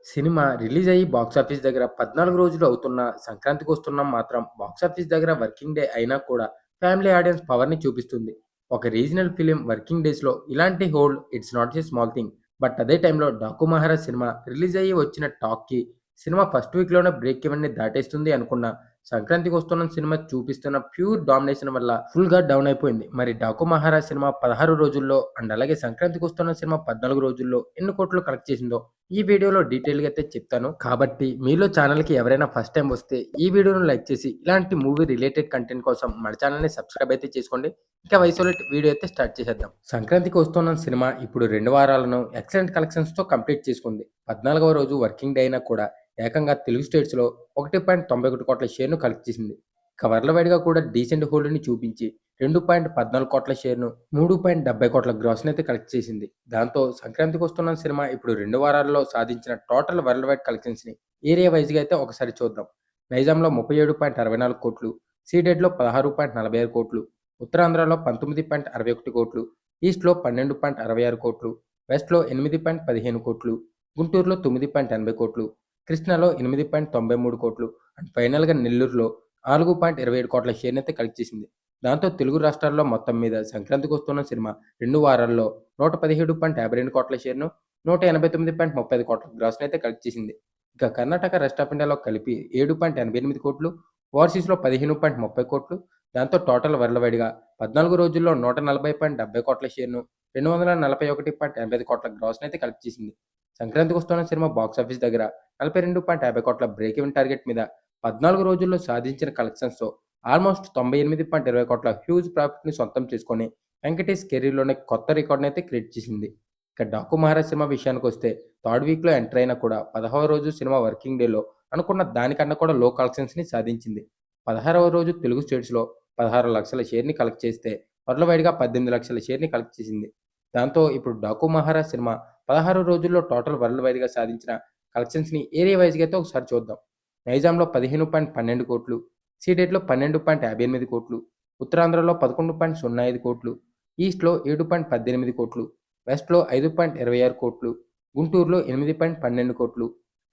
Cinema release అయ్యి box office దగ్గర 14 రోజులు అవుతున్నా, సంక్రాంతికొస్తున్నాం మాత్రం బాక్సాఫీస్ దగ్గర వర్కింగ్ డే అయినా కూడా ఫ్యామిలీ ఆడియన్స్ పవర్‌ని చూపిస్తుంది. ఒక రీజనల్ ఫిల్మ్ వర్కింగ్ డేస్‌లో ఇలాంటి hold it's not a small thing. But అదే టైంలో 'డాకు మహారాజ్' సినిమా రిలీజ్ అయ్యి వచ్చిన టాక్‌కి సినిమా ఫస్ట్ వీక్‌లోనే బ్రేక్ ఈవెన్‌ని దాటేస్తుంది అనుకున్నా, సంక్రాంతికొస్తున్నాం సినిమా చూపిస్తున్న ప్యూర్ డామినేషన్ వల్ల ఫుల్‌గా డౌన్ అయిపోయింది. మరి 'డాకు మహారాజ్' సినిమా 16 రోజుల్లో అండ్ అలాగే సంక్రాంతికొస్తున్న సినిమా 14 రోజుల్లో ఎన్ని కోట్లు కలెక్ట్ చేసిందో ఈ వీడియోలో డీటెయిల్‌గా అయితే చెప్తాను. కాబట్టి మీలో ఛానెల్‌కి ఎవరైనా ఫస్ట్ టైమ్ వస్తే ఈ వీడియోను లైక్ చేసి ఇలాంటి మూవీ రిలేటెడ్ కంటెంట్ కోసం మన ఛానెల్‌ని సబ్స్క్రైబ్ అయితే చేసుకోండి. ఇక వైసోలెట్ వీడియో అయితే స్టార్ట్ చేసేద్దాం. సంక్రాంతికి వస్తున్న సినిమా ఇప్పుడు 2 వారాలను ఎక్సలెంట్ కలెక్షన్స్‌తో కంప్లీట్ చేసుకుంది. 14వ రోజు వర్కింగ్ డే అయినా కూడా ఏకంగా తెలుగు స్టేట్స్‌లో 1.91 షేర్‌ను కలెక్ట్ చేసింది. ఇక వరల్డ్ వైడ్‌గా కూడా డీసెంట్ హోల్డ్‌ని చూపించి 2.14 షేర్‌ను 3.70 గ్రాస్‌నైతే కలెక్ట్ చేసింది. దాంతో సంక్రాంతికొస్తున్న సినిమా ఇప్పుడు 2 వారాల్లో సాధించిన టోటల్ వరల్డ్ వైడ్ కలెక్షన్స్‌ని ఏరియా వైస్‌గా అయితే ఒకసారి చూద్దాం. నైజాంలో 37.64 సీడెడ్‌లో 16.46 ఉత్తరాంధ్రలో 19.61 ఈస్ట్‌లో 12.66 వెస్ట్‌లో 8.15 గుంటూరులో 9.80 కృష్ణాలో 8.93 అండ్ ఫైనల్‌గా నెల్లూరులో 4.27 షేర్‌నైతే కలెక్ట్ చేసింది. దాంతో తెలుగు రాష్ట్రాల్లో మొత్తం మీద సంక్రాంతికొస్తున్న సినిమా 2 వారాల్లో 117.52 షేర్‌ను, 189.35 గ్రాస్‌నైతే కలెక్ట్ చేసింది. ఇక కర్ణాటక, రెస్ట్ ఆఫ్ ఇండియాలో కలిపి 7.88 ఓవర్సీస్‌లో 15.30 దాంతో టోటల్ వరల్డ్ వైడ్‌గా 14 రోజుల్లో 140.70 షేర్‌ను, 241.85 గ్రాస్‌నైతే కలెక్ట్ చేసింది. సంక్రాంతికొస్తున్న సినిమా బాక్సాఫీస్ దగ్గర 42.50 బ్రేక్ ఈవెన్ టార్గెట్ మీద 14 రోజుల్లో సాధించిన కలెక్షన్స్‌తో ఆల్మోస్ట్ 98.20 హ్యూజ్ ప్రాఫిట్‌ని సొంతం చేసుకొని వెంకటేష్ కెరీర్‌లోనే కొత్త రికార్డ్‌నైతే క్రియేట్ చేసింది. ఇక 'డాకు మహారాజ్' సినిమా విషయానికొస్తే థర్డ్ వీక్‌లో ఎంటర్ అయినా కూడా 16వ రోజు సినిమా వర్కింగ్ డేలో అనుకున్న దానికన్నా కూడా లో కలెక్షన్స్‌ని సాధించింది. 16వ రోజు తెలుగు స్టేట్స్‌లో 16 లక్షల షేర్‌ని కలెక్ట్ చేస్తే వరల్డ్ వైడ్‌గా 18 లక్షల షేర్‌ని కలెక్ట్ చేసింది. దాంతో ఇప్పుడు 'డాకు మహారాజ్' సినిమా 16 రోజుల్లో టోటల్ వరల్డ్ వైడ్‌గా సాధించిన కలెక్షన్స్‌ని ఏరియా వైస్‌గా అయితే ఒకసారి చూద్దాం. నైజాంలో 15.12 సీడెడ్‌లో 12.58 ఉత్తరాంధ్రలో 11.05 ఈస్ట్‌లో 7.18 వెస్ట్‌లో 5.26 గుంటూరులో 8.12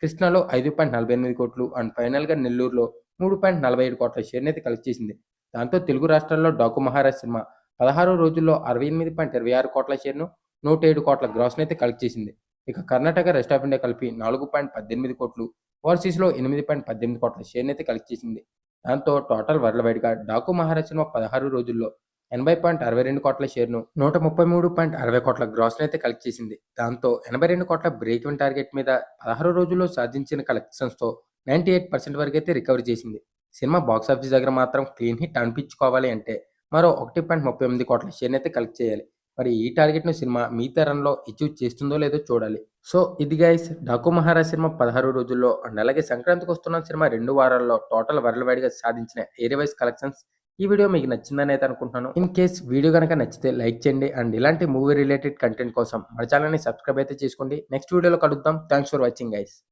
కృష్ణాలో 5.48 అండ్ ఫైనల్‌గా నెల్లూరులో 3.47 షేర్‌నైతే కలెక్ట్ చేసింది. దాంతో తెలుగు రాష్ట్రాల్లో 'డాకు మహారాజ్' సినిమా 16 రోజుల్లో 68.26 షేర్‌ను, 107 గ్రాస్‌నైతే కలెక్ట్ చేసింది. ఇక కర్ణాటక, రెస్ట్ ఆఫ్ ఇండియా కలిపి 4.18 ఓవర్సీస్‌లో 8.18 షేర్‌నైతే కలెక్ట్ చేసింది. దాంతో టోటల్ వరల్డ్ వైడ్‌గా 'డాకు మహారాజ్' సినిమా 16 రోజుల్లో 80.62 షేర్‌ను, 133.60 గ్రాస్‌నైతే కలెక్ట్ చేసింది. దాంతో 82 బ్రేక్ ఈవెన్ టార్గెట్ మీద 16 రోజుల్లో సాధించిన కలెక్షన్స్‌తో 98% వరకైతే రికవరీ చేసింది. సినిమా బాక్సాఫీస్ దగ్గర మాత్రం క్లీన్ హిట్ అనిపించుకోవాలి అంటే మరో 1.38 షేర్‌నైతే కలెక్ట్ చేయాలి. మరి ఈ టార్గెట్‌ను సినిమా మిగతా రన్‌లో అచీవ్ చేస్తుందో లేదో చూడాలి. సో ఇది గైస్ 'డాకు మహారాజ్' సినిమా 16 రోజుల్లో అండ్ అలాగే సంక్రాంతికొస్తున్న సినిమా 2 వారాల్లో టోటల్ వరల్డ్ వైడ్‌గా సాధించిన ఏరియా వైస్ కలెక్షన్స్. ఈ వీడియో మీకు నచ్చిందని అయితే అనుకుంటున్నాను. ఇన్ కేస్ వీడియో గనక నచ్చితే లైక్ చేయండి అండ్ ఇలాంటి మూవీ రిలేటెడ్ కంటెంట్ కోసం మన ఛానెల్‌ని సబ్స్క్రైబ్ అయితే చేసుకోండి. నెక్స్ట్ వీడియోలో కలుద్దాం. Thanks for watching guys.